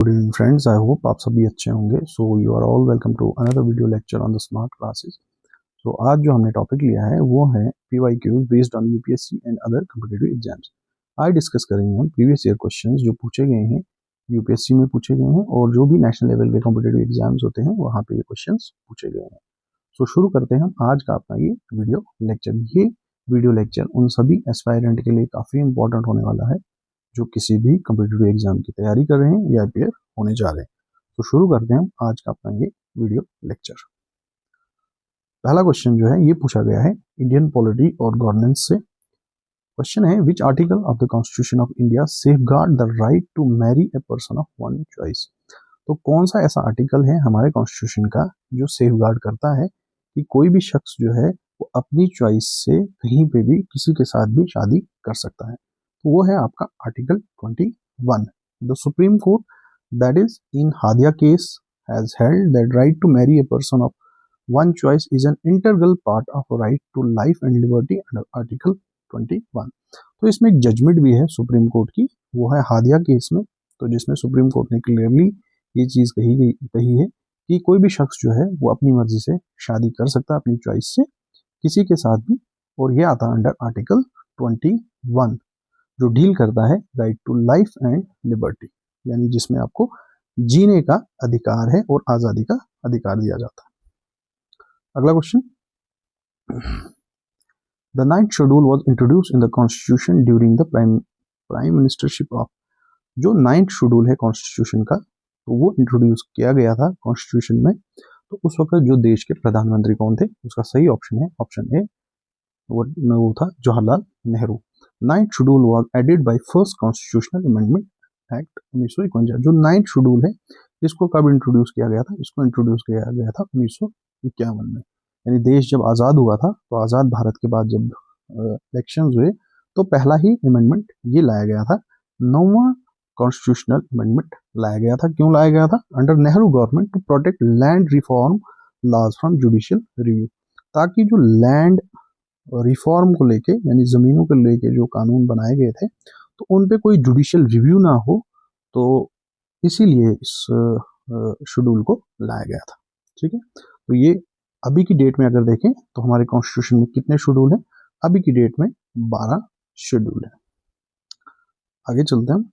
Good evening friends, I hope आप सभी अच्छे होंगे। So you are all welcome to another video lecture on the smart classes. So आज जो हमने टॉपिक लिया है वो है PYQ based on UPSC and other competitive exams. आज डिस्कस करेंगे हम प्रीवियस ईयर क्वेश्चंस जो पूछे गए हैं, यूपीएससी में पूछे गए हैं और जो भी नेशनल लेवल के कॉम्पिटिटिव एग्जाम्स होते हैं वहाँ पे ये क्वेश्चंस पूछे गए हैं। सो शुरू करते हैं हम आज का अपना ये वीडियो लेक्चर। ये वीडियो लेक्चर उन सभी एस्पायरेंट के लिए काफ़ी इंपॉर्टेंट होने वाला है जो किसी भी कॉम्पिटिटिव एग्जाम की तैयारी कर रहे हैं या अपियर होने जा रहे हैं। तो शुरू करते हैं हम आज का अपना ये वीडियो लेक्चर। पहला क्वेश्चन जो है ये पूछा गया है इंडियन पॉलिटी और गवर्नेंस से। क्वेश्चन है which article of the constitution of India safeguard the right to marry a person of one choice. तो कौन सा ऐसा आर्टिकल है हमारे कॉन्स्टिट्यूशन का जो सेफगार्ड करता है कि कोई भी शख्स जो है वो अपनी चॉइस से कहीं पे भी किसी के साथ भी शादी कर सकता है। तो वो है आपका article 21। The Supreme Court that is in Hadiya case has held that right to marry a person of one choice is an integral part of right to life and liberty under article 21। तो इसमें एक judgement भी है supreme court की, वो है Hadiya case में। तो जिसमें सुप्रीम कोर्ट ने क्लियरली ये चीज कही है कि कोई भी शख्स जो है वो अपनी मर्जी से शादी कर सकता है अपनी चॉइस से किसी के साथ भी, और ये आता है अंडर आर्टिकल 21 जो डील करता है right to life and liberty, यानी जिसमें आपको जीने का अधिकार है और आजादी का अधिकार दिया जाता है। अगला question, the 9th schedule was introduced in the constitution during the prime ministership of. जो 9th शेड्यूल है कॉन्स्टिट्यूशन का तो वो इंट्रोड्यूस किया गया था कॉन्स्टिट्यूशन में। तो उस वक्त जो देश के प्रधानमंत्री कौन थे, उसका सही ऑप्शन है ऑप्शन ए, वो था Jawaharlal Nehru. 9th schedule was added by first constitutional amendment act 1951। जो 9th शेड्यूल है इसको कब इंट्रोड्यूस किया गया था, इसको इंट्रोड्यूस किया गया था 1951 में। यानी देश जब आज़ाद हुआ था तो आज़ाद भारत के बाद जब इलेक्शंस हुए तो पहला ही अमेंडमेंट ये लाया गया था, 9वां कॉन्स्टिट्यूशनल अमेंडमेंट लाया गया था। क्यों लाया गया था? Under Nehru government to protect land reform laws from judicial review, ताकि जो लैंड रिफॉर्म को लेके यानी जमीनों को लेके जो कानून बनाए गए थे तो उन पे कोई जुडिशियल रिव्यू ना हो, तो इसीलिए इस शेड्यूल को लाया गया था। ठीक है, तो ये अभी की डेट में अगर देखें तो हमारे कॉन्स्टिट्यूशन में कितने शेड्यूल हैं? अभी की डेट में 12 शेड्यूल है। आगे चलते हैं।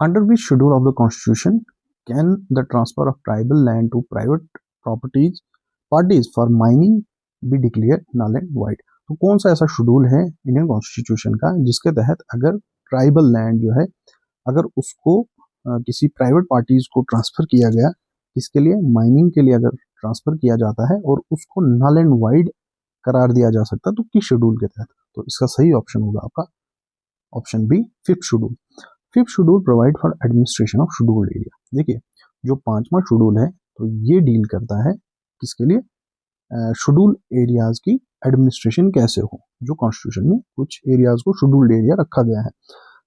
Under which schedule of the constitution can the transfer of tribal land to private properties parties for mining be declare null and void. तो कौन सा ऐसा शेड्यूल है इंडियन कॉन्स्टिट्यूशन का जिसके तहत अगर ट्राइबल लैंड जो है अगर उसको किसी प्राइवेट पार्टीज को ट्रांसफर किया गया, इसके लिए माइनिंग के लिए अगर ट्रांसफर किया जाता है और उसको नल एंड वाइड करार दिया जा सकता है, तो किस शेड्यूल के तहत? तो इसका सही ऑप्शन होगा आपका option B, 5th schedule. 5th schedule provide for administration of scheduled area. देखिए जो 5वां शेड्यूल है तो ये डील करता है किसके लिए? शेड्यूल एरियाज की एडमिनिस्ट्रेशन कैसे हो। जो कॉन्स्टिट्यूशन में कुछ एरियाज को शेड्यूल्ड एरिया रखा गया है।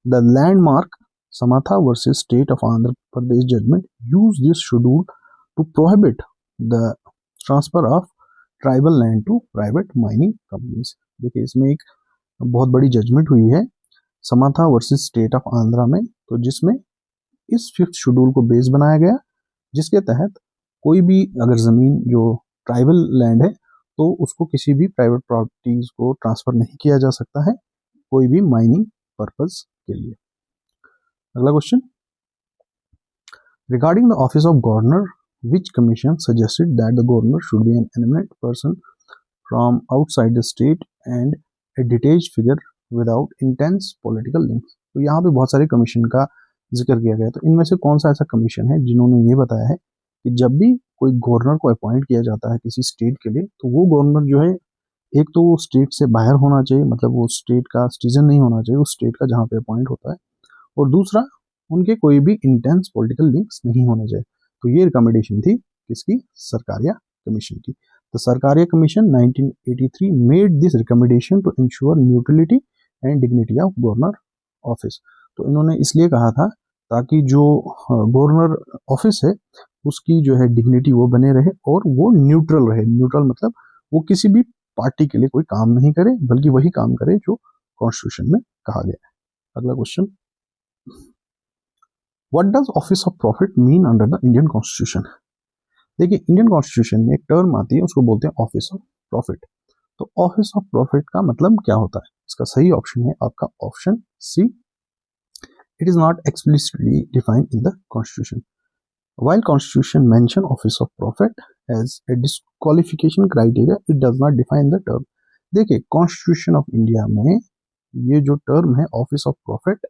The landmark Samatha versus state of Andhra Pradesh judgment use this schedule two prohibit the transfer of tribal land to private mining companies. देखिए इसमें एक बहुत बड़ी जजमेंट हुई है Samatha versus state of Andhra में, तो जिसमें इस 5th शेड्यूल को बेस बनाया गया, जिसके तहत कोई भी अगर जमीन जो ट्राइबल लैंड है तो उसको किसी भी प्राइवेट प्रॉपर्टीज को ट्रांसफर नहीं किया जा सकता है कोई भी माइनिंग पर्पस के लिए। अगला question, regarding the office of governor which commission suggested that the governor should be an eminent person from outside the state and A detached figure without intense political links. तो यहाँ पे बहुत सारे commission का जिक्र किया गया, तो इनमें से कौन सा ऐसा कमीशन है जिन्होंने ये बताया है कि जब भी कोई गवर्नर को अपॉइंट किया जाता है किसी स्टेट के लिए तो वो गवर्नर जो है एक तो वो स्टेट से बाहर होना चाहिए, मतलब वो स्टेट का सिटीजन नहीं होना चाहिए उस स्टेट का जहाँ पे अपॉइंट होता है, और दूसरा उनके कोई भी इंटेंस पॉलिटिकल लिंक्स नहीं होने चाहिए। तो ये रिकमेंडेशन थी किसकी? सरकारिया कमीशन की। तो Sarkaria commission 1983 made this recommendation to ensure neutrality and dignity of governor office. तो इन्होंने इसलिए कहा था ताकि जो गवर्नर ऑफिस है उसकी जो है डिग्निटी वो बने रहे और वो न्यूट्रल रहे। न्यूट्रल मतलब वो किसी भी पार्टी के लिए कोई काम नहीं करे बल्कि वही काम करे जो कॉन्स्टिट्यूशन में कहा गया है। अगला question, what does office of profit mean under the Indian constitution? देखिए, इंडियन कॉन्स्टिट्यूशन में एक टर्म आती है, उसको बोलते हैं ऑफिस ऑफ प्रॉफिट। तो ऑफिस ऑफ प्रॉफिट का मतलब क्या होता है? इसका सही ऑप्शन है आपका option C, it is not explicitly defined in the constitution. While Constitution mention office of profit as a disqualification criteria, it does not define the term. देखिए, कॉन्स्टिट्यूशन ऑफ इंडिया में ये जो टर्म है office of profit,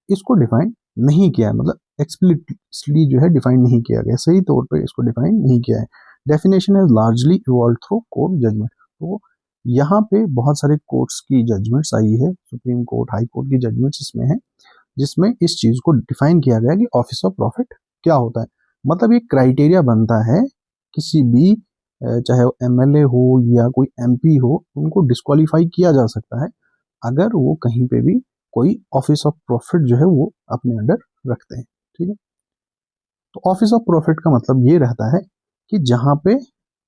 इसको define नहीं किया है, मतलब एक्सप्लिसिटली जो है डिफाइन नहीं किया गया, सही तौर पे इसको डिफाइन नहीं किया है। डेफिनेशन है largely evolve through court judgement. तो यहाँ पे बहुत सारे कोर्ट्स की जजमेंट्स आई है, सुप्रीम कोर्ट, हाई कोर्ट की जजमेंट्स इसमें है, जिसमें इस चीज को डिफाइन किया गया कि ऑफिस ऑफ प्रॉफिट क्या होता है। मतलब ये क्राइटेरिया बनता है किसी भी चाहे एमएलए हो या कोई एमपी हो, उनको डिस्क्वालीफाई किया जा सकता है अगर वो कहीं पे भी कोई ऑफिस ऑफ प्रॉफिट जो है वो अपने अंडर रखते हैं। ठीक है, तो ऑफिस ऑफ प्रॉफिट का मतलब ये रहता है कि जहां पे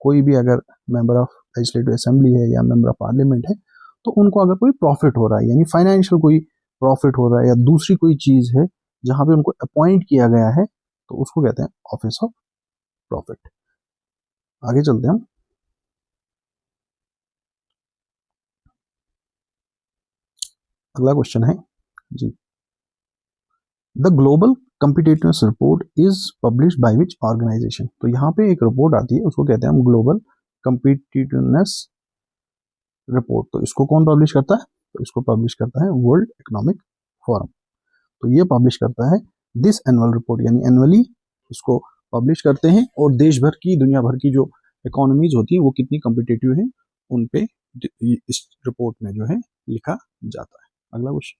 कोई भी अगर मेंबर ऑफ लेजिस्लेटिव असेंबली है या मेंबर ऑफ पार्लियामेंट है, तो उनको अगर कोई प्रॉफिट हो रहा है, यानी फाइनेंशियल कोई प्रॉफिट हो रहा है या दूसरी कोई चीज है जहां पे उनको अपॉइंट किया गया है, तो उसको कहते हैं ऑफिस ऑफ प्रॉफिट। आगे चलते हैं हम। अगला क्वेश्चन है जी, the global competitiveness report is publish by which organisation? तो यहाँ पे एक रिपोर्ट आती है, उसको कहते हैं हम ग्लोबल कम्पिटिटिवनेस रिपोर्ट। तो इसको कौन पब्लिश करता है? तो इसको पब्लिश करता है वर्ल्ड इकोनॉमिक फोरम। तो ये पब्लिश करता है दिस एनुअल रिपोर्ट, यानी एनुअली इसको पब्लिश करते हैं, और देश भर की, दुनिया भर की जो इकोनॉमीज होती हैं वो कितनी कम्पिटिटिव हैं उन पे इस रिपोर्ट में जो है लिखा जाता है। अगला question,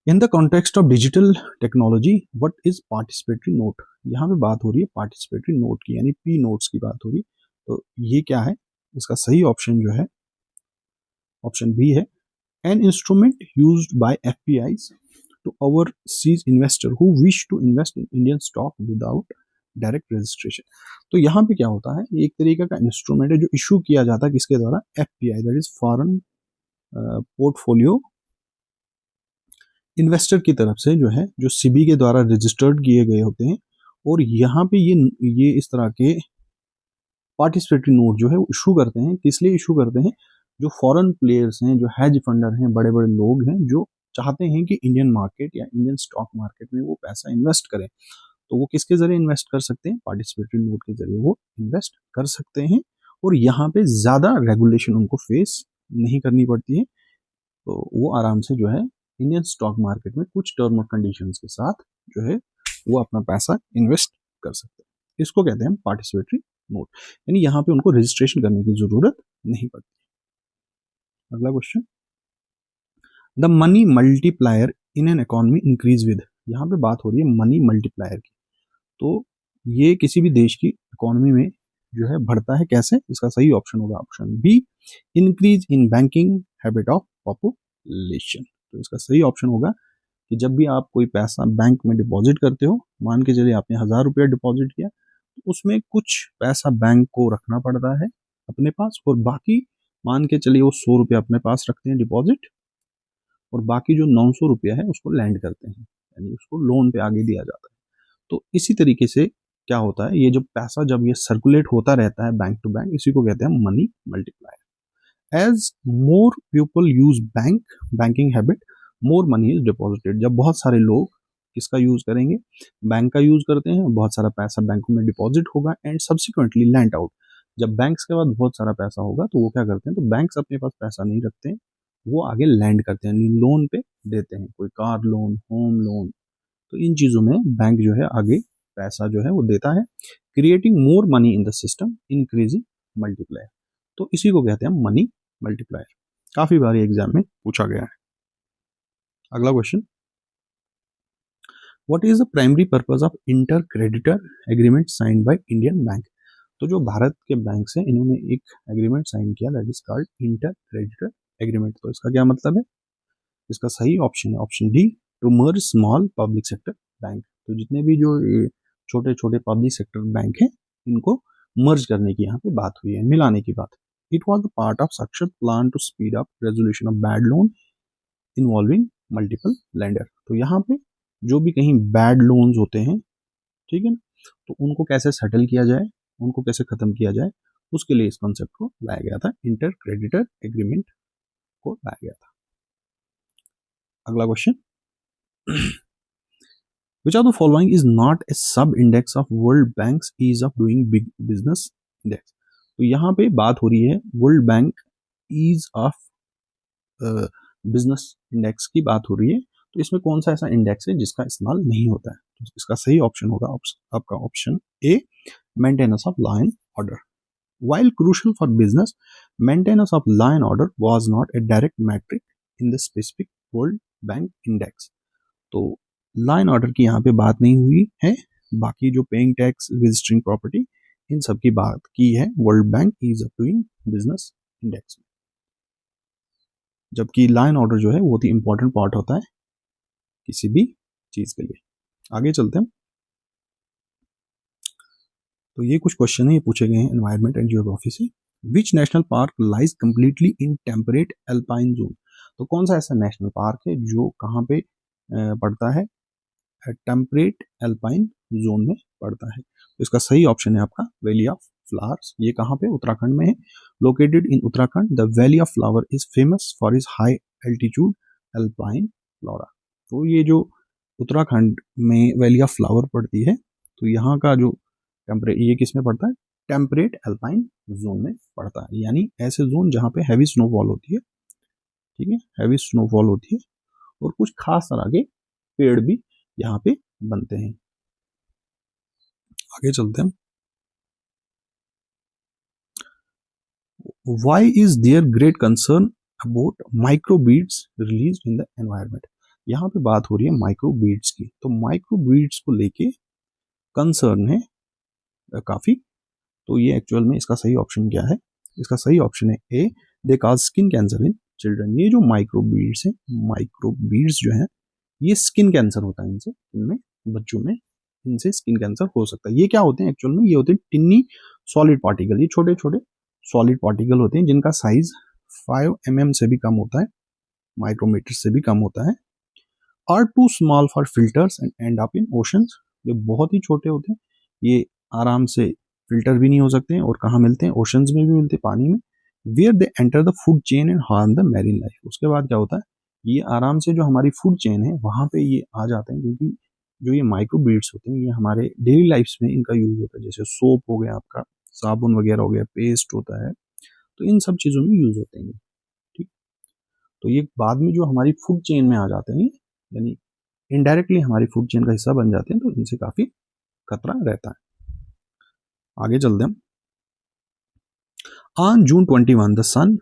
in the context of digital technology what is participatory note? यहाँ पे बात हो रही है पार्टिसिपेटरी नोट की, यानी पी नोट्स की बात हो रही है। तो ये क्या है? इसका सही ऑप्शन जो है ऑप्शन बी है, an instrument used by FPIs to overseas investor who wish to invest in Indian stock without direct registration. तो यहाँ पे क्या होता है, एक तरीके का इंस्ट्रूमेंट है जो इशू किया जाता है किसके द्वारा? FPI, that is foreign portfolio investor की तरफ से, जो है जो सिबी के द्वारा रजिस्टर्ड किए गए होते हैं। और यहाँ पे ये इस तरह के पार्टिसिपेटरी नोट जो है वो इशू करते हैं। किस लिए इशू करते हैं? जो फॉरेन प्लेयर्स हैं, जो हैज फंडर हैं, बड़े बड़े लोग हैं जो चाहते हैं कि इंडियन मार्केट या इंडियन स्टॉक मार्केट में वो पैसा इन्वेस्ट करें, तो वो किसके जरिए इन्वेस्ट कर सकते हैं? पार्टिसिपेटरी नोट के जरिए वो इन्वेस्ट कर सकते हैं, और यहाँ पे ज्यादा रेगुलेशन उनको फेस नहीं करनी पड़ती है। तो वो आराम से जो है इंडियन स्टॉक मार्केट में कुछ टर्म और कंडीशंस के साथ जो है वो अपना पैसा इन्वेस्ट कर सकते हैं। इसको कहते हैं पार्टिसिपेटरी नोट, यानी यहाँ पे उनको रजिस्ट्रेशन करने की जरूरत नहीं पड़ती। अगला question, the money multiplier in an economy increase with? यहाँ पे बात हो रही है मनी मल्टीप्लायर की। तो ये किसी भी देश की इकोनॉमी में जो है बढ़ता है कैसे? इसका सही ऑप्शन होगा option B, increase in banking habit of population. तो इसका सही ऑप्शन होगा कि जब भी आप कोई पैसा बैंक में डिपॉजिट करते हो, मान के चलिए आपने 1000 रुपया डिपॉजिट किया, तो उसमें कुछ पैसा बैंक को रखना पड़ता है अपने पास, और बाकी मान के चलिए वो 100 रुपया अपने पास रखते हैं डिपॉजिट, और बाकी जो 900 रुपया है उसको लैंड करते हैं, यानी उसको लोन पे आगे दिया जाता है। तो इसी तरीके से क्या होता है, ये जो पैसा जब ये सर्कुलेट होता रहता है बैंक टू बैंक, इसी को कहते हैं money multiplier. As more people use banking habit, more money is deposited. जब बहुत सारे लोग किसका यूज करेंगे? बैंक का यूज करते हैं, बहुत सारा पैसा बैंकों में डिपॉजिट होगा एंड सब्सिक्वेंटली लैंड आउट। जब बैंक्स के बाद बहुत सारा पैसा होगा तो वो क्या करते हैं? तो बैंक्स अपने पास पैसा नहीं रखते हैं, वो आगे लैंड करते हैं, लोन पे देते हैं, कोई कार लोन, होम लोन। तो इन चीजों में बैंक जो है आगे पैसा जो है वो देता है, creating more money in the system, increasing multiplier. तो इसी को कहते हैं मनी मल्टीप्लायर। काफी बार एग्जाम में पूछा गया है। अगला question, what is the primary purpose of inter creditor agreement sign by Indian bank? तो जो भारत के बैंक से इन्होंने एक एग्रीमेंट साइन किया, that is called inter creditor agreement. तो इसका क्या मतलब है? इसका सही ऑप्शन है option D, to merge small public sector bank. तो जितने भी जो छोटे छोटे पब्लिक सेक्टर बैंक हैं, इनको मर्ज करने की यहाँ पे बात हुई है, मिलाने की बात। It was the part of success plan to speed up resolution of bad loan involving multiple lender. तो यहाँ पे जो भी कहीं बैड लोन्स होते हैं, ठीक है ना, तो उनको कैसे सेटल किया जाए, उनको कैसे खत्म किया जाए, उसके लिए इस कॉन्सेप्ट को लाया गया था, इंटर क्रेडिटर एग्रीमेंट को लाया गया था। अगला question, which of the following is not a sub index of World Bank's ease of doing big business index? तो यहाँ पे बात हो रही है World Bank ease of business index की बात हो रही है। तो इसमें कौन सा ऐसा इंडेक्स है जिसका इस्तेमाल नहीं होता है? तो इसका सही ऑप्शन होगा आपका option A, maintenance of law and order. While crucial for business, maintenance of law and order was not a direct metric in the specific World Bank Index. तो लॉ एंड ऑर्डर की यहाँ पे बात नहीं हुई है, बाकी जो पेइंग टैक्स, रजिस्टरिंग प्रॉपर्टी, इन सब की बात की है World Bank ease of doing business index में। जबकि लॉ एंड ऑर्डर जो है वो ही इंपॉर्टेंट पार्ट होता है किसी भी चीज के लिए। आगे चलते हैं। तो ये कुछ क्वेश्चन है, ये पूछे गए हैं एनवायरनमेंट एंड जियोग्राफी से। Which national park lies completely in temperate alpine zone? तो कौन सा ऐसा नेशनल पार्क है जो कहाँ पे पड़ता है? टेम्परेट एल्पाइन जोन में पड़ता है। तो इसका सही ऑप्शन है आपका वैली ऑफ फ्लावर्स। ये कहाँ पे? उत्तराखंड में है। Located in Uttarakhand, the valley of flower is famous for is high altitude alpine flora. तो ये जो उत्तराखंड में वैली ऑफ फ्लावर पड़ती है, तो यहाँ का जो ये किस में पड़ता है? टेम्परेट एल्पाइन जोन में पड़ता है, यानी ऐसे जोन जहाँ पे हैवी स्नोफॉल होती है, ठीक है, हैवी स्नोफॉल होती है, और कुछ खास तरह के पेड़ भी यहाँ पे बनते हैं। आगे चलते हैं। Why is there great concern about microbeads released in the environment? यहाँ पे बात हो रही है माइक्रोबीड्स की। तो माइक्रोबीड्स को लेके कंसर्न है काफी। तो ये एक्चुअल में इसका सही ऑप्शन क्या है? इसका सही ऑप्शन है A, they cause skin cancer in children. ये जो माइक्रोबीड्स है, माइक्रोबीड्स जो है, ये स्किन कैंसर होता है इनसे, इनमें बच्चों में इनसे स्किन कैंसर हो सकता है। ये क्या होते हैं एक्चुअल में? ये होते हैं टिन्नी सॉलिड पार्टिकल। ये छोटे छोटे सॉलिड पार्टिकल होते हैं जिनका साइज 5 mm से भी कम होता है, माइक्रोमीटर से भी कम होता है। Are too small for filters and end up in oceans. ये बहुत ही छोटे होते हैं, ये आराम से फिल्टर भी नहीं हो सकते हैं, और कहाँ मिलते हैं? ओशंस में भी मिलते हैं, पानी में। Where they enter the food chain and harm the marine life. उसके बाद क्या होता है? ये आराम से जो हमारी फूड चेन है वहां पे ये आ जाते हैं, क्योंकि जो ये माइक्रोबीड्स होते हैं ये हमारे डेली लाइफ में इनका यूज होता है। जैसे सोप हो गया, आपका साबुन वगैरह हो गया, पेस्ट होता है, तो इन सब चीजों में यूज होते हैं, ठीक। तो ये बाद में जो हमारी फूड चेन में आ जाते हैं, यानी इनडायरेक्टली हमारी फूड चेन का हिस्सा बन जाते हैं, तो इनसे काफी खतरा रहता है। आगे चलते हैं। ऑन June 21 द सन,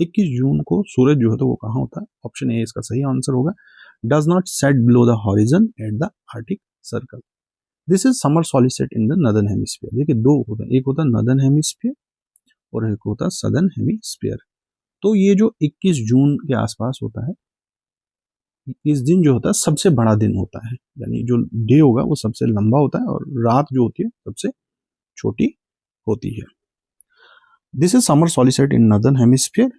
21 जून को सूरज जो है तो वो कहाँ होता है? ऑप्शन ए इसका सही आंसर होगा, does not set below the horizon at the arctic circle. This is summer solstice in the northern hemisphere. देखिए दो होता है, एक होता है नदर्न हेमिस्फीयर और एक होता है सदर्न हेमिस्फीयर। तो ये जो 21 जून के आसपास होता है, इस दिन जो होता है सबसे बड़ा दिन होता है, यानी जो डे होगा वो सबसे लंबा होता है और रात जो होती है सबसे छोटी होती है। This is summer solstice in northern hemisphere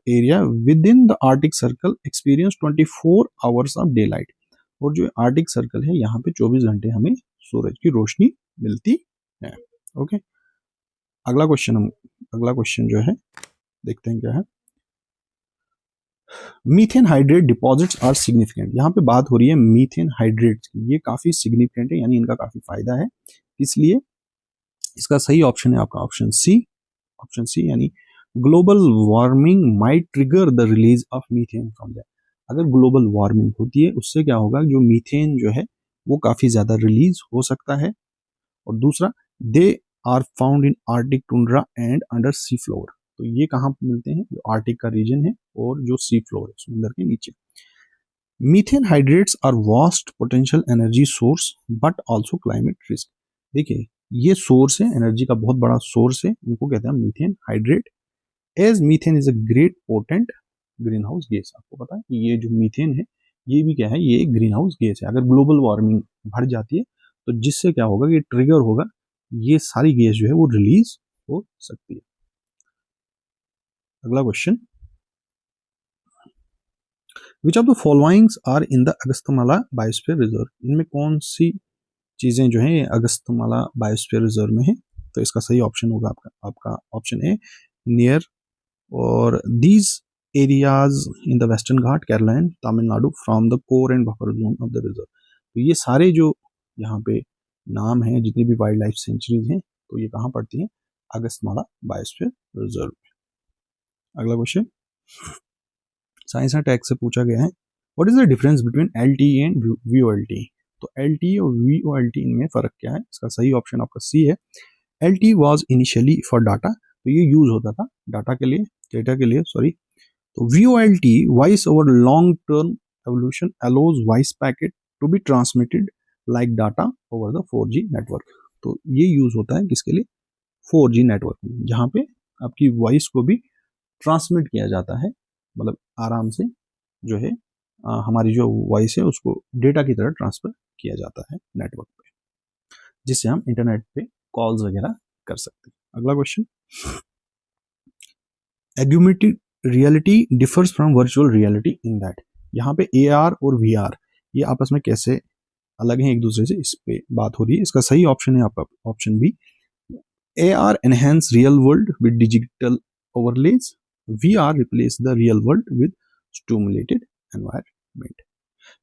area within the arctic circle experience 24 hours of daylight. और जो आर्टिक सर्कल है यहाँ पे 24 घंटे हमें सूरज की रोशनी मिलती है। ओके, अगला क्वेश्चन जो है देखते हैं क्या है। Methane hydrate deposits are significant. यहाँ पे बात हो रही है मीथेन हाइड्रेट की, ये काफी सिग्निफिकेंट है, यानी इनका काफी फायदा है, इसलिए इसका सही ऑप्शन है आपका ऑप्शन सी, यानी global warming might trigger the release of methane from that. अगर ग्लोबल वार्मिंग होती है उससे क्या होगा? जो मीथेन जो है वो काफी ज्यादा रिलीज हो सकता है। और दूसरा, they are found in Arctic tundra and under sea floor. तो ये कहाँ मिलते हैं? जो आर्टिक का रीजन है और जो सी फ्लोर है समुद्र के नीचे। Methane hydrates are vast potential energy source but also climate risk. देखिए ये सोर्स है, एनर्जी का बहुत बड़ा सोर्स है, इनको कहते हैं methane hydrate. As methane is a great potent greenhouse gas. आपको पता है कि ये जो मीथेन है ये भी क्या है? ये एक ग्रीन हाउस गैस है। अगर ग्लोबल वार्मिंग बढ़ जाती है तो जिससे क्या होगा? ये ट्रिगर होगा, ये सारी गैस जो है वो रिलीज हो सकती है। अगला question, which of the followings are in the Agasthyamala biosphere reserve, इनमें कौन सी चीजें जो हैं अगस्तमाला बायोस्फीयर रिजर्व में है? तो इसका सही ऑप्शन होगा आपका ऑप्शन ए नियर, और these areas in the western Ghat Kerala and Tamil Nadu from the core and buffer zone of the reserve. तो ये सारे जो यहाँ पे नाम हैं जितनी भी वाइल्ड लाइफ सेंचुरीज हैं तो ये कहाँ पड़ती हैं? Agasthyamala biosphere reserve. अगला क्वेश्चन साइंस एंड टेक से पूछा गया है, what is the difference between LTE and VoLTE? तो एलटीई और वीओएलटी इनमें फर्क क्या है? इसका सही ऑप्शन आपका सी है। LTE was initially for data, तो ये यूज होता था डाटा के लिए सॉरी। तो VoLTE voice over long term evolution allows voice packet to be transmitted like data over the 4G network. तो ये यूज होता है किसके लिए? 4G नेटवर्क में, जहाँ पे आपकी वॉइस को भी ट्रांसमिट किया जाता है, मतलब आराम से जो है हमारी जो वॉइस है उसको डेटा की तरह ट्रांसफर किया जाता है नेटवर्क पे, जिससे हम इंटरनेट पे कॉल्स वगैरह कर सकते हैं। अगला question, augmented reality differs from virtual reality in that, यहाँ पे AR और VR ये आपस में कैसे अलग हैं एक दूसरे से, इस पे बात हो रही है। इसका सही ऑप्शन है आपका option B, AR enhance real world with digital overlays, VR replace the real world with stimulated environment।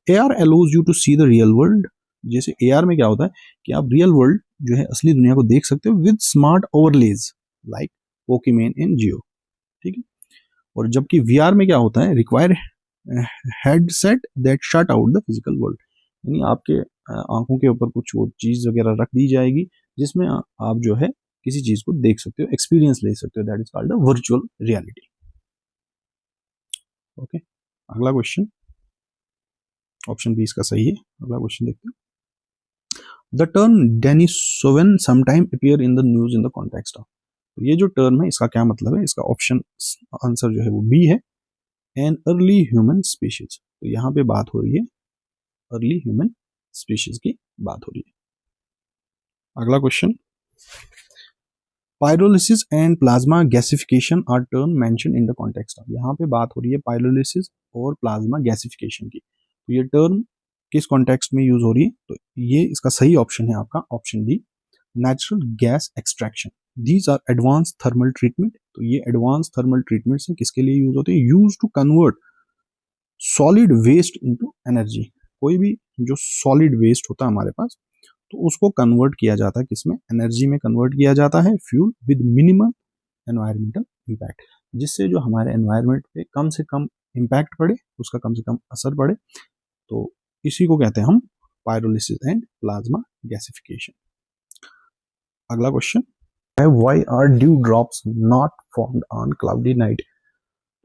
AR allows you to see the real world, जैसे AR में क्या होता है कि आप रियल वर्ल्ड जो है असली दुनिया को देख सकते हो with smart overlays like Pokemon and geo, ठीक है। और जबकि VR में क्या होता है, require headset that shut out the physical world, यानी आपके आंखों के ऊपर कुछ वो चीज वगैरह रख दी जाएगी जिसमें आप जो है किसी चीज को देख सकते हो, एक्सपीरियंस ले सकते हो, that is called the virtual reality. Okay, अगला क्वेश्चन ऑप्शन बी इसका सही है। अगला क्वेश्चन देखते हैं, the term Denisovan sometime appear in the news in the context of, तो ये जो टर्म है इसका क्या मतलब है? इसका ऑप्शन आंसर जो है वो बी है, एन अर्ली ह्यूमन स्पीशीज। तो यहाँ पे बात हो रही है अर्ली ह्यूमन स्पीशीज की बात हो रही है। अगला question, pyrolysis and plasma gasification are term mention in the context of, यहाँ पे बात हो रही है पायरोलिसिस और प्लाज्मा गैसिफिकेशन की, तो ये टर्म किस कॉन्टेक्स्ट में यूज हो रही है? तो ये इसका सही ऑप्शन है आपका option D, natural gas extraction. These are advance thermal treatment, तो ये एडवांस थर्मल ट्रीटमेंट से किसके लिए यूज होते हैं? Use to convert solid waste into energy. कोई भी जो सॉलिड वेस्ट होता है हमारे पास तो उसको कन्वर्ट किया जाता है किसमें? एनर्जी में कन्वर्ट किया जाता है, fuel with minimum environmental impact, जिससे जो हमारे एनवायरमेंट पे कम से कम इम्पैक्ट पड़े, उसका कम से कम असर पड़े। तो इसी को कहते हैं हम पायरोलिसिस एंड प्लाज्मा गैसिफिकेशन। अगला क्वेश्चन है, why are dew drops not formed on cloudy night?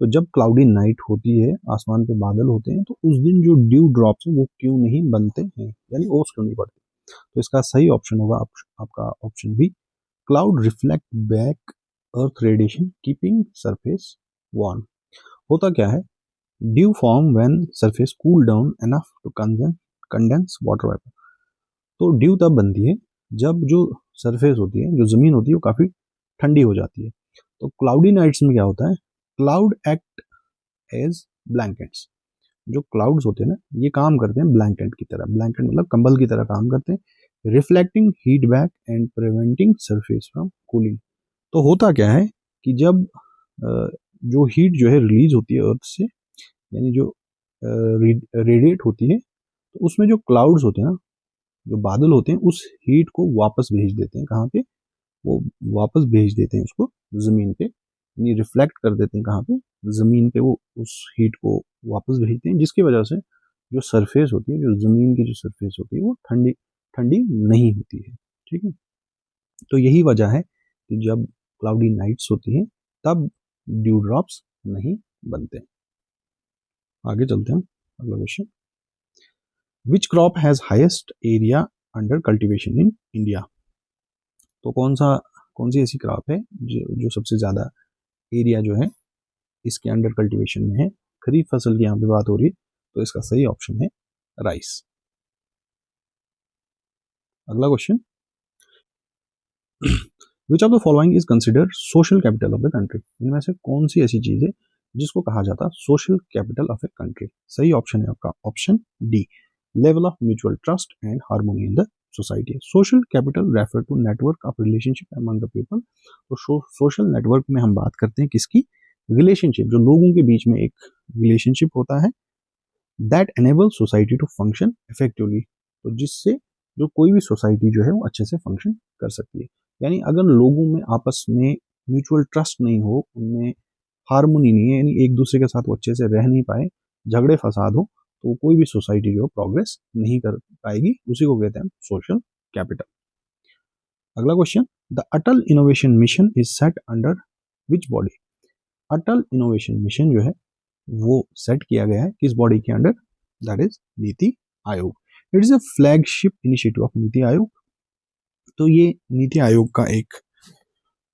तो जब क्लाउडी नाइट होती है, आसमान पे बादल होते हैं, तो उस दिन जो ड्यू ड्रॉप्स हैं वो क्यों नहीं बनते हैं, यानी ओस क्यों नहीं पड़ते? तो इसका सही ऑप्शन होगा आपका option B, cloud reflect back earth radiation keeping surface warm. होता क्या है, dew form when surface cool down enough to condense water vapour. तो ड्यू तब बनती है जब जो सरफेस होती है, जो जमीन होती है, वो काफी ठंडी हो जाती है। तो क्लाउडी नाइट्स में क्या होता है, क्लाउड एक्ट एज ब्लैंकेट्स। जो क्लाउड्स होते हैं ना, ये काम करते हैं ब्लैंकेट की तरह, ब्लैंकेट मतलब कंबल की तरह काम करते हैं, reflecting heat back and preventing surface from cooling. तो होता क्या है कि जब जो हीट जो है रिलीज होती है अर्थ से, यानी जो रेडिएट होती है, तो उसमें जो क्लाउड्स होते हैं ना, जो बादल होते हैं, उस हीट को वापस भेज देते हैं कहाँ पे? वो वापस भेज देते हैं उसको जमीन पे, यानी रिफ्लेक्ट कर देते हैं कहाँ पे? जमीन पे वो उस हीट को वापस भेजते हैं, जिसकी वजह से जो सरफेस होती है, जो जमीन की जो सरफेस होती है, वो ठंडी ठंडी नहीं होती है, ठीक है। तो यही वजह है कि जब क्लाउडी नाइट्स होती हैं तब ड्यू ड्रॉप्स नहीं बनते। आगे चलते हैं, अगला question, which crop has highest area under cultivation in India? तो कौन सी ऐसी क्रॉप है जो सबसे ज्यादा एरिया जो है इसके अंडर कल्टीवेशन में है? खरीफ फसल की यहाँ पे बात हो रही है, तो इसका सही ऑप्शन है राइस। अगला question, which of the following is considered social capital of the country? इनमें से कौन सी ऐसी चीज है जिसको कहा जाता है social capital of a country. सही ऑप्शन है आपका option D, level of mutual trust and harmony in the society. Social capital refer to network of relationship among the people. तो सोशल नेटवर्क में हम बात करते हैं किसकी, रिलेशनशिप, जो लोगों के बीच में एक रिलेशनशिप होता है, that enable society to function effectively, तो जिससे जो कोई भी सोसाइटी जो है वो अच्छे से फंक्शन कर सकती है। यानी अगर लोगों में आपस में म्यूचुअल ट्रस्ट नहीं हो, उनमें हार्मोनी नहीं है, यानी एक दूसरे के साथ वो अच्छे से रह नहीं पाए, झगड़े फसाद हो, तो कोई भी सोसाइटी जो प्रोग्रेस नहीं कर पाएगी, उसी को कहते हैं सोशल कैपिटल। अगला question, the Atal innovation mission is set under which body. Atal innovation mission जो है वो सेट किया गया है किस बॉडी के under, that is NITI Aayog. It is a flagship initiative of NITI Aayog. तो ये नीति आयोग का एक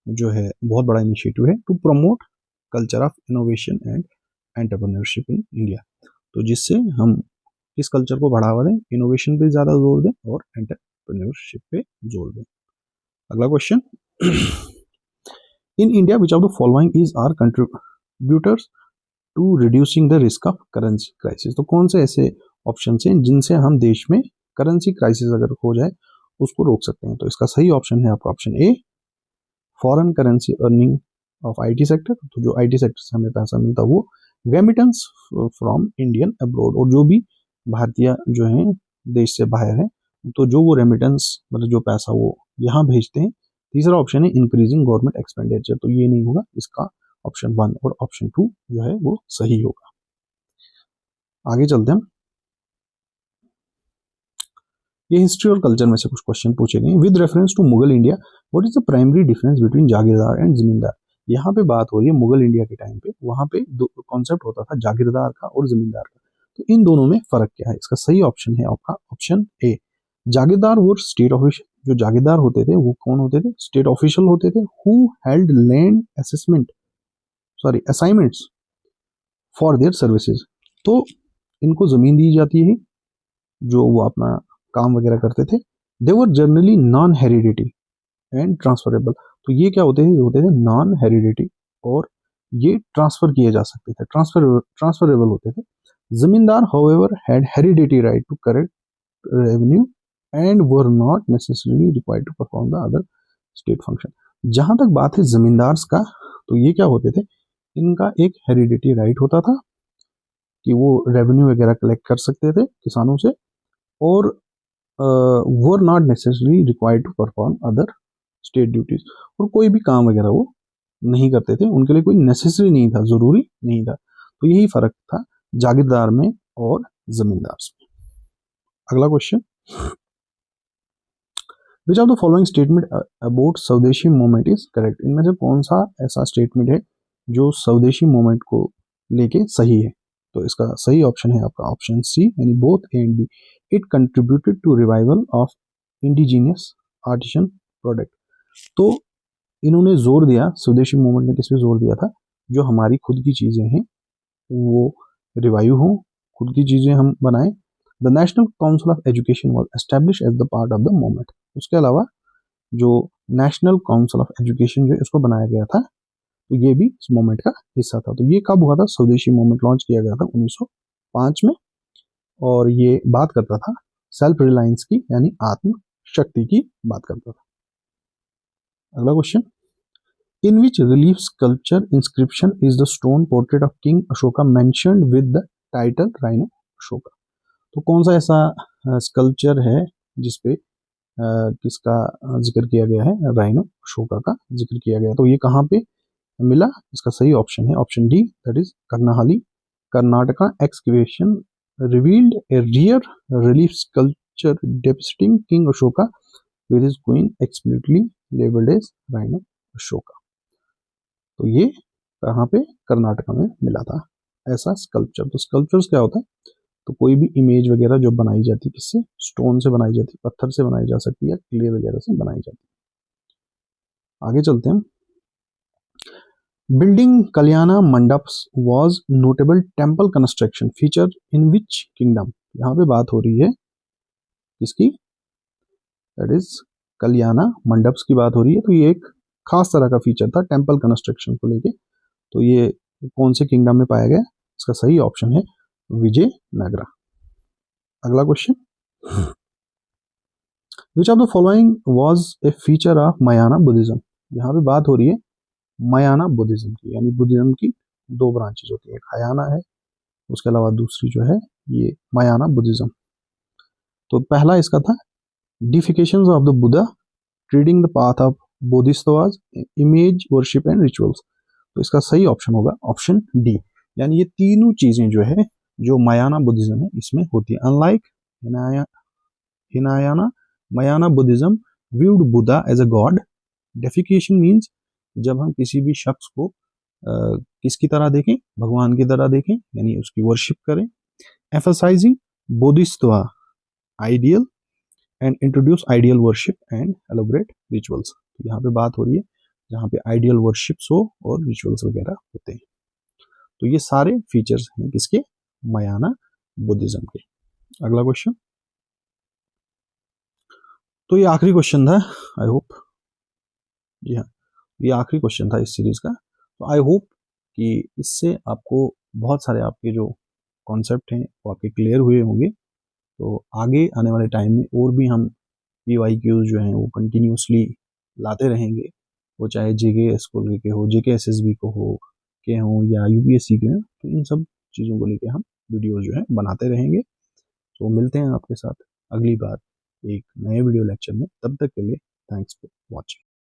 जो है बहुत बड़ा इनिशिएटिव है to promote culture of innovation and entrepreneurship in India. तो जिससे हम इस कल्चर को बढ़ावा दें, इनोवेशन पे ज़्यादा जोर दें और एंटरप्रेन्योरशिप पे जोर दें। अगला question, in India which of the following is are contributors to reducing the risk of currency crisis. तो कौन से ऐसे ऑप्शन हैं जिनसे हम देश में करेंसी क्राइसिस अगर हो जाए उसको रोक सकते हैं। तो इसका सही ऑप्शन है आपका option A, foreign currency earning of IT sector. तो जो आईटी सेक्टर से हमें पैसा मिलता है वो, रेमिटेंस फ्रॉम इंडियन अब्रोड, और जो भी भारतीय जो हैं देश से बाहर हैं, तो जो वो रेमिटेंस मतलब जो पैसा वो यहाँ भेजते हैं। तीसरा ऑप्शन है इंक्रीजिंग गवर्नमेंट एक्सपेंडिचर। तो ये नहीं होगा, इसका ऑप्शन 1 और ऑप्शन 2 जो है वो सही होगा। आगे चलते हैं, ये हिस्ट्री और कल्चर में से कुछ क्वेश्चन पूछे गए। With reference to Mughal India what is the primary difference between jagirdar and zamindar. यहाँ पे बात हो रही है मुगल इंडिया के टाइम पे, वहां पे दो कॉन्सेप्ट होता था, जागीरदार का और जमींदार का। तो इन दोनों में फर्क क्या है, इसका सही ऑप्शन है आपका ऑप्शन ए, जागीरदार वो स्टेट ऑफिशियल, जो जागीरदार होते थे वो कौन होते थे, स्टेट ऑफिशियल होते थे, who held land assignments for their services. तो इनको जमीन दी जाती है जो वो अपना काम वगैरह करते थे। They were generally non heredity and transferable. तो ये क्या होते हैं, ये होते थे नॉन हेरिडिटी और ये ट्रांसफर किए जा सकते थे, ट्रांसफरेबल होते थे। Zamindar however had heredity right to collect revenue and were not necessarily required to perform the other state function. जहां तक बात है जमींदार्स का, तो ये क्या होते थे, इनका एक हेरिडिटी राइट होता था कि वो रेवेन्यू वगैरह कलेक्ट कर सकते थे किसानों से, और were not necessary required to perform other state duties. और कोई भी काम वगैरह वो नहीं करते थे, उनके लिए कोई नेसेसरी नहीं था, जरूरी नहीं था। तो यही फर्क था जागीरदार में और जमींदार में। अगला question, which of the following statement about स्वदेशी मूवमेंट इज करेक्ट। इनमें से कौन सा ऐसा स्टेटमेंट है जो स्वदेशी मूवमेंट को लेके सही है। तो इसका सही ऑप्शन है आपका ऑप्शन सी, यानी both A and B. It contributed to revival of indigenous artisan product. तो इन्होंने जोर दिया, स्वदेशी मूवमेंट ने किस पे जोर दिया था, जो हमारी खुद की चीजें हैं वो रिवाइव हो, खुद की चीजें हम बनाएं। The National Council of Education was establish as the part of the movement. उसके अलावा जो नेशनल काउंसिल ऑफ एजुकेशन जो इसको बनाया गया था, तो ये भी इस मूवमेंट का हिस्सा था। तो ये कब हुआ था, स्वदेशी मूवमेंट लॉन्च किया गया था 1905 में, और ये बात करता था सेल्फ रिलायंस की, यानी आत्म शक्ति की बात करता था। अगला question, in which relief sculpture inscription is the stone portrait of king Ashoka mentioned with the title rhino Ashoka. तो कौन सा ऐसा स्कल्पचर है जिसपे किसका जिक्र किया गया है, राइनो अशोका का जिक्र किया गया। तो ये कहाँ पे मिला, इसका सही ऑप्शन है option D, that is Karnahali, Karnataka. Excavation revealed a rare relief sculpture depicting king Ashoka with his queen explicitly labelled as Rayo Ashoka. तो ये कहाँ पे, कर्नाटका में मिला था ऐसा स्कल्पचर। तो स्कल्पचर्स क्या होता है, तो कोई भी इमेज वगैरह जो बनाई जाती है, किससे, स्टोन से बनाई जाती है, पत्थर से बनाई जा सकती है, क्ले वगैरह से बनाई जाती है। आगे चलते हैं, building Kalyana mandaps was notable temple construction feature in which kingdom. यहाँ पे बात हो रही है किसकी, दैट इज कल्याणा मंडप्स की बात हो रही है। तो ये एक खास तरह का फीचर था टेम्पल कंस्ट्रक्शन को लेके। तो ये कौन से किंगडम में पाया गया? इसका सही ऑप्शन है विजयनगरा। अगला question, which of the following was a feature of Mahayana Buddhism? यहाँ पे बात हो रही है मयाना बुद्धिज्म की, यानी बुद्धिज्म की दो ब्रांचेज होती है, एक हयाना है, उसके अलावा दूसरी जो है ये मयाना बुद्धिज्म। तो पहला इसका था deifications of the Buddha, treading the path of bodhisattvas, image worship and rituals. तो इसका सही ऑप्शन होगा ऑप्शन डी, यानी ये तीनों चीजें जो है जो मयाना बुद्धिज्म है इसमें होती है। Unlike Hinayana, Mahayana Buddhism viewed Buddha as a god. Deification means जब हम किसी भी शख्स को किसकी तरह देखें, भगवान की तरह देखें, यानी उसकी वर्शिप करें। Emphasising Bodhisattva ideal and introduce ideal worship and elaborate rituals. यहाँ पे बात हो रही है जहाँ पे आइडियल वर्शिप्स हो और रिचुअल्स वगैरह होते हैं। तो ये सारे फीचर्स हैं किसके? मयाना बुद्धिज्म के। अगला क्वेश्चन, तो ये आखिरी क्वेश्चन था, आई होप, जी हाँ, ये आखिरी क्वेश्चन था इस सीरीज का। तो आई होप कि इससे आपको बहुत सारे आपके जो कॉन्सेप्ट हैं वो आपके क्लियर हुए होंगे। तो आगे आने वाले टाइम में और भी हम PYQs जो हैं वो कंटिन्यूसली लाते रहेंगे, वो चाहे जेके स्कूल के हो, जेके SSB को हो के हों या UPSC के हों, तो इन सब चीज़ों को लेकर हम वीडियो जो है बनाते रहेंगे। तो मिलते हैं आपके साथ अगली बार एक नए वीडियो लेक्चर में, तब तक के लिए थैंक्स फॉर वॉचिंग।